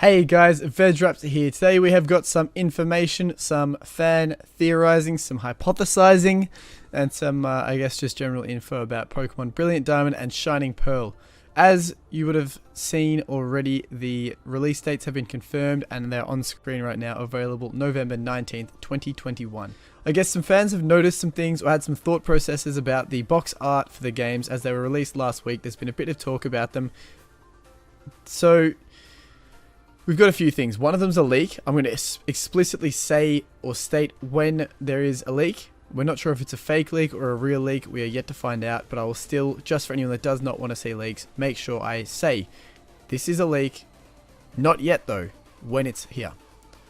Hey guys, VegRaptor here. Today we have got some information, some fan theorizing, some hypothesizing, and some, I guess, just general info about Pokemon Brilliant Diamond and Shining Pearl. As you would have seen already, the release dates have been confirmed and they're on screen right now, available November 19th, 2021. I guess some fans have noticed some things or had some thought processes about the box art for the games as they were released last week. There's been a bit of talk about them. So we've got a few things. One of them's a leak. I'm going to explicitly say or state when there is a leak. We're not sure if it's a fake leak or a real leak. We are yet to find out, but I will still, just for anyone that does not want to see leaks, make sure I say this is a leak. Not yet though, when it's here.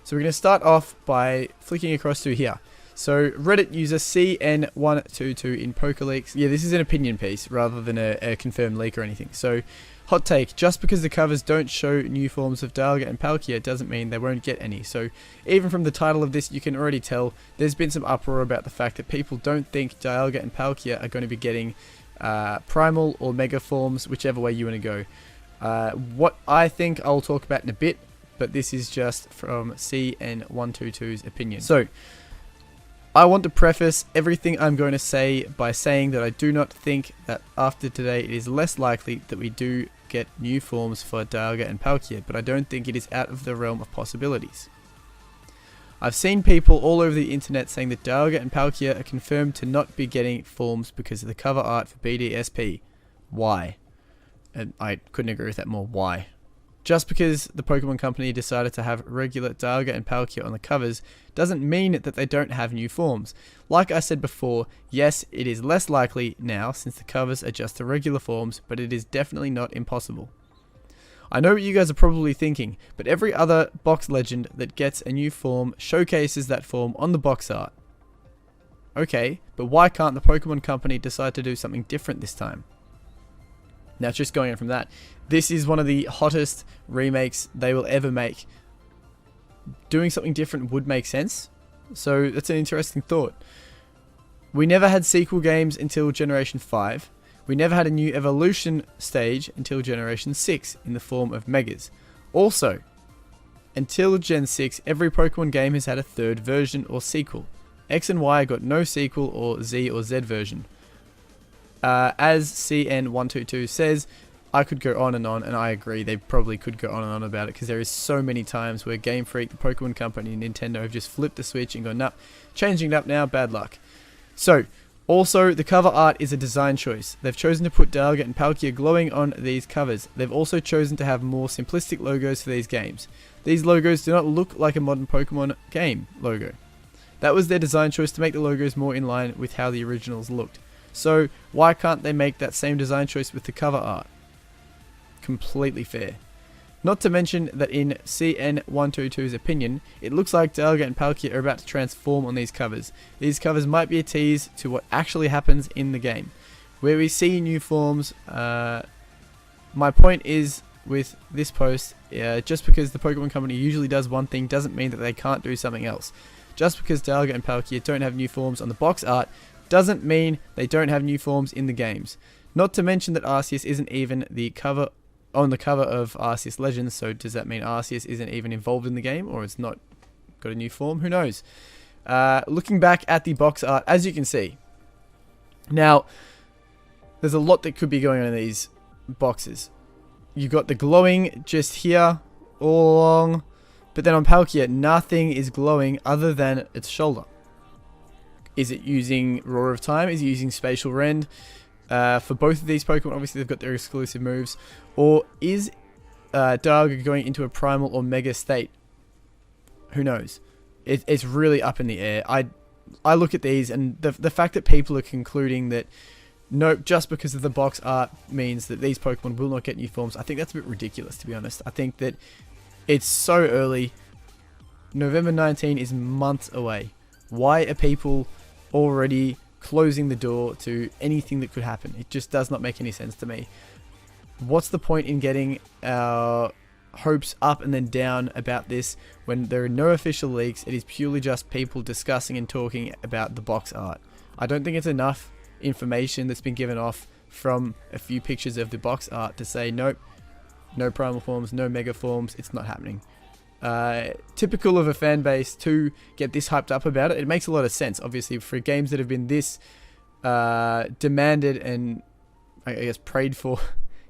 So we're going to start off by flicking across to here. So Reddit user CN122 in PokeLeaks. Yeah, this is an opinion piece rather than a confirmed leak or anything. So hot take, just because the covers don't show new forms of Dialga and Palkia doesn't mean they won't get any. So even from the title of this, you can already tell there's been some uproar about the fact that people don't think Dialga and Palkia are going to be getting primal or mega forms, whichever way you want to go. What I think I'll talk about in a bit, but this is just from CN122's opinion. So I want to preface everything I'm going to say by saying that I do not think that after today it is less likely that we do get new forms for Dialga and Palkia, but I don't think it is out of the realm of possibilities. I've seen people all over the internet saying that Dialga and Palkia are confirmed to not be getting forms because of the cover art for BDSP. Why? And I couldn't agree with that more. Why? Just because the Pokemon Company decided to have regular Dialga and Palkia on the covers doesn't mean that they don't have new forms. Like I said before, yes, it is less likely now since the covers are just the regular forms, but it is definitely not impossible. I know what you guys are probably thinking, but every other box legend that gets a new form showcases that form on the box art. Okay, but why can't the Pokemon Company decide to do something different this time? Now, just going on from that, this is one of the hottest remakes they will ever make. Doing something different would make sense, so that's an interesting thought. We never had sequel games until Generation 5. We never had a new evolution stage until Generation 6 in the form of Megas. Also, until Gen 6, every Pokemon game has had a third version or sequel. X and Y got no sequel or Z or Z version. As CN122 says, I could go on, and I agree, they probably could go on and on about it, because there is so many times where Game Freak, the Pokemon Company, and Nintendo have just flipped the switch and gone, nah, changing it up now, bad luck. So, also, the cover art is a design choice. They've chosen to put Dialga and Palkia glowing on these covers. They've also chosen to have more simplistic logos for these games. These logos do not look like a modern Pokemon game logo. That was their design choice to make the logos more in line with how the originals looked. So, why can't they make that same design choice with the cover art? Completely fair. Not to mention that in CN122's opinion, it looks like Dialga and Palkia are about to transform on these covers. These covers might be a tease to what actually happens in the game, where we see new forms. My point is, with this post, just because the Pokemon Company usually does one thing doesn't mean that they can't do something else. Just because Dialga and Palkia don't have new forms on the box art doesn't mean they don't have new forms in the games. Not to mention that Arceus isn't even on the cover of Arceus Legends, so does that mean Arceus isn't even involved in the game, or it's not got a new form? Who knows? Looking back at the box art, as you can see, now there's a lot that could be going on in these boxes. You've got the glowing just here all along, but then on Palkia, nothing is glowing other than its shoulder. Is it using Roar of Time? Is it using Spatial Rend? For both of these Pokemon, obviously they've got their exclusive moves. Or is Dialga going into a Primal or Mega state? Who knows? It's really up in the air. I look at these, and the fact that people are concluding that nope, just because of the box art means that these Pokemon will not get new forms, I think that's a bit ridiculous, to be honest. I think that it's so early. November 19 is months away. Why are people already closing the door to anything that could happen? It just does not make any sense to me. What's the point in getting our hopes up and then down about this when there are no official leaks? It is purely just people discussing and talking about the box art. I don't think it's enough information that's been given off from a few pictures of the box art to say, nope, no primal forms, no mega forms. It's not happening. Typical of a fan base to get this hyped up about it. It makes a lot of sense, obviously, for games that have been this demanded and I guess prayed for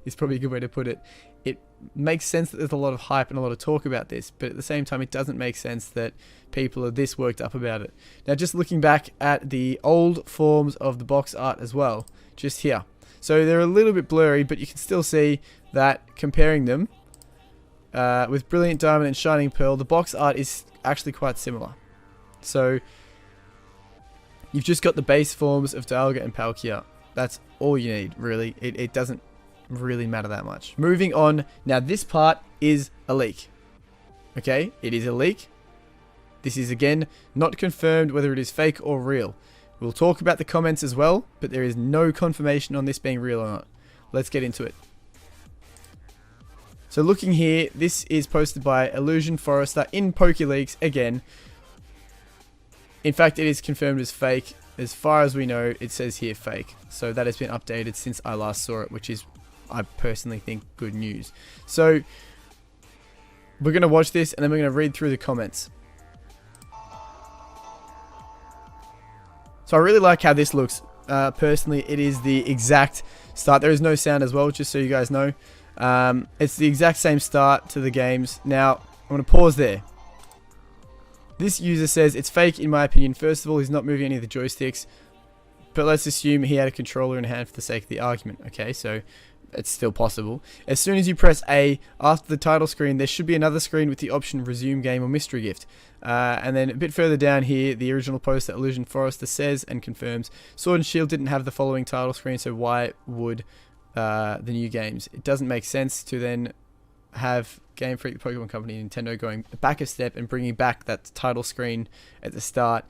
is probably a good way to put it. It makes sense that there's a lot of hype and a lot of talk about this, but at the same time it doesn't make sense that people are this worked up about it. Now, just looking back at the old forms of the box art as well, just here. So they're a little bit blurry, but you can still see that comparing them with Brilliant Diamond and Shining Pearl, the box art is actually quite similar. So you've just got the base forms of Dialga and Palkia. That's all you need, really. It doesn't really matter that much. Moving on. Now, this part is a leak. Okay? It is a leak. This is, again, not confirmed whether it is fake or real. We'll talk about the comments as well, but there is no confirmation on this being real or not. Let's get into it. So looking here, this is posted by Illusion Forester in PokeLeaks again. In fact, it is confirmed as fake. As far as we know, it says here fake. So that has been updated since I last saw it, which is, I personally think, good news. So we're going to watch this and then we're going to read through the comments. So I really like how this looks. Personally, it is the exact start. There is no sound as well, just so you guys know. It's the exact same start to the games. Now, I'm going to pause there. This user says it's fake in my opinion. First of all, he's not moving any of the joysticks. But let's assume he had a controller in hand for the sake of the argument. Okay, so it's still possible. As soon as you press A after the title screen, there should be another screen with the option resume game or mystery gift. And then a bit further down here, the original post that Illusion Forester says and confirms, Sword and Shield didn't have the following title screen, so why would the new games? It doesn't make sense to then have Game Freak, the Pokemon Company, Nintendo going back a step and bringing back that title screen at the start.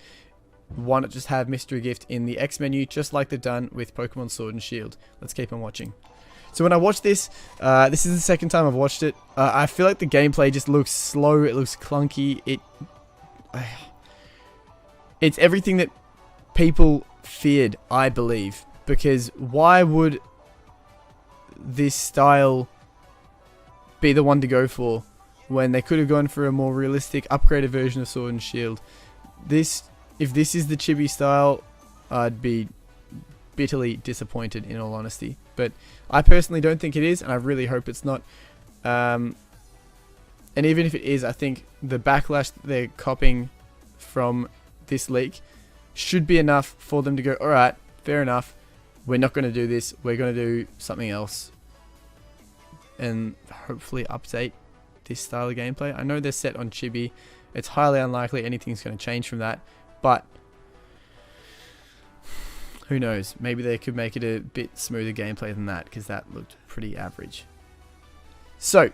Why not just have mystery gift in the X menu, just like they've done with Pokemon Sword and Shield? Let's keep on watching. So when I watched this, this is the second time I've watched it. I feel like the gameplay just looks slow. It looks clunky. It's everything that people feared, I believe. Because why would this style be the one to go for when they could have gone for a more realistic, upgraded version of Sword and Shield? If this is the chibi style, I'd be bitterly disappointed, in all honesty. But I personally don't think it is, and I really hope it's not. And even if it is, I think the backlash they're copying from this leak should be enough for them to go, alright, fair enough, we're not going to do this, we're going to do something else. And hopefully update this style of gameplay. I know they're set on chibi. It's highly unlikely anything's going to change from that. But who knows? Maybe they could make it a bit smoother gameplay than that, because that looked pretty average. So,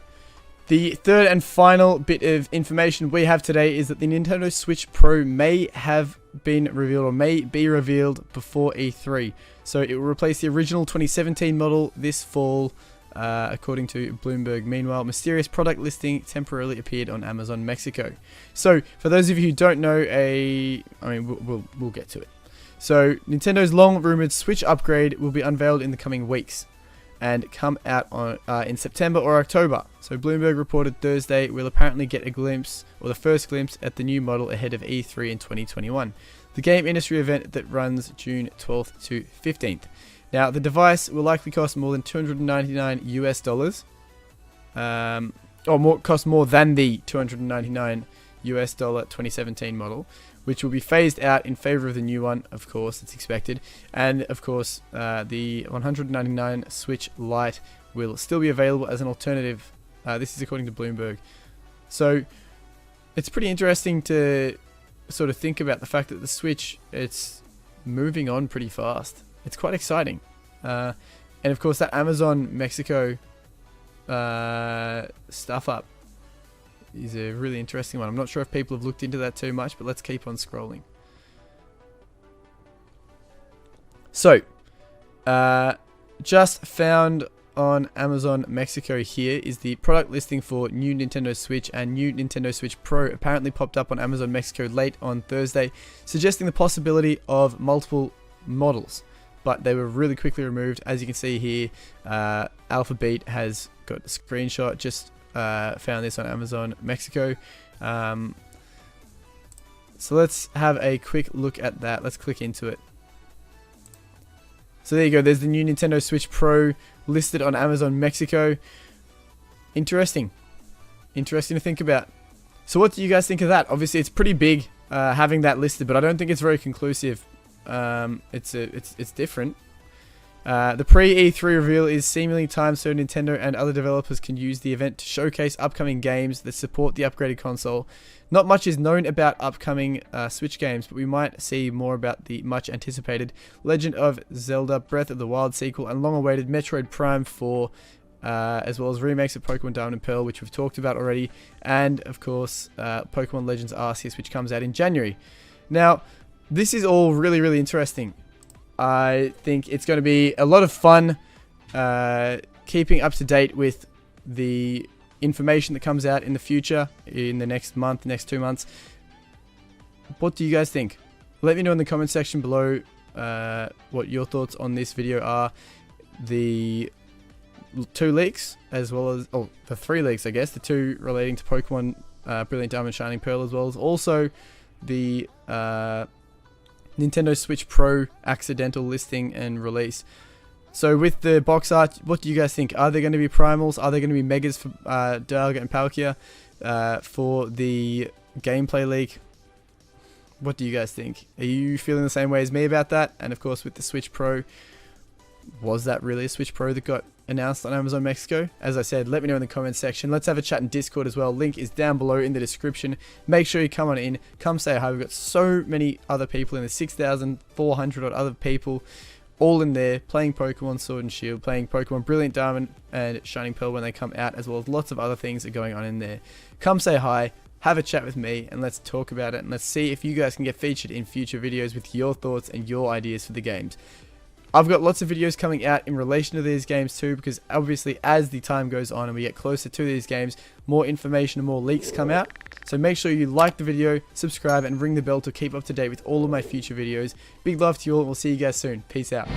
the third and final bit of information we have today is that the Nintendo Switch Pro may have been revealed, or may be revealed before E3. So it will replace the original 2017 model this fall, according to Bloomberg. Meanwhile, mysterious product listing temporarily appeared on Amazon Mexico. So, for those of you who don't know, we'll get to it. So, Nintendo's long-rumored Switch upgrade will be unveiled in the coming weeks and come out on in September or October. So, Bloomberg reported Thursday we'll apparently get a glimpse, or the first glimpse, at the new model ahead of E3 in 2021, the game industry event that runs June 12th to 15th. Now, the device will likely cost more than $299 US, or cost more than the $299 US 2017 model, which will be phased out in favor of the new one, of course, it's expected. And, of course, the $199 Switch Lite will still be available as an alternative. This is according to Bloomberg. So, it's pretty interesting to sort of think about the fact that the Switch, it's moving on pretty fast. It's quite exciting. And, of course, that Amazon Mexico stuff up is a really interesting one. I'm not sure if people have looked into that too much, but let's keep on scrolling. So, just found on Amazon Mexico here is the product listing for new Nintendo Switch and new Nintendo Switch Pro. Apparently popped up on Amazon Mexico late on Thursday, suggesting the possibility of multiple models. But they were really quickly removed. As you can see here, Alphabet has got a screenshot. Just found this on Amazon Mexico. So let's have a quick look at that. Let's click into it. So there you go. There's the new Nintendo Switch Pro listed on Amazon Mexico. Interesting. Interesting to think about. So what do you guys think of that? Obviously, it's pretty big having that listed, but I don't think it's very conclusive. It's different. The pre-E3 reveal is seemingly timed so Nintendo and other developers can use the event to showcase upcoming games that support the upgraded console. Not much is known about upcoming Switch games, but we might see more about the much anticipated Legend of Zelda Breath of the Wild sequel and long-awaited Metroid Prime 4, as well as remakes of Pokemon Diamond and Pearl, which we've talked about already, and of course Pokemon Legends Arceus, which comes out in January. Now, this is all really, really interesting. I think it's going to be a lot of fun keeping up to date with the information that comes out in the future, in the next month, next 2 months. What do you guys think? Let me know in the comment section below what your thoughts on this video are. The 2 leaks, as well as, oh, the 3 leaks, I guess. The 2 relating to Pokemon Brilliant Diamond, Shining Pearl, as well as also the Nintendo Switch Pro accidental listing and release. So with the box art, what do you guys think? Are there going to be primals? Are there going to be megas for Dialga and Palkia for the gameplay leak? What do you guys think? Are you feeling the same way as me about that? And of course with the Switch Pro, was that really a Switch Pro that got announced on Amazon Mexico? As I said, let me know in the comments section. Let's have a chat in Discord as well. Link is down below in the description. Make sure you come on in. Come say hi. We've got so many other people in there. 6,400 odd other people all in there playing Pokemon Sword and Shield, playing Pokemon Brilliant Diamond and Shining Pearl when they come out, as well as lots of other things that are going on in there. Come say hi. Have a chat with me and let's talk about it, and let's see if you guys can get featured in future videos with your thoughts and your ideas for the games. I've got lots of videos coming out in relation to these games too, because obviously as the time goes on and we get closer to these games, more information and more leaks come out. So make sure you like the video, subscribe and ring the bell to keep up to date with all of my future videos. Big love to you all and we'll see you guys soon. Peace out.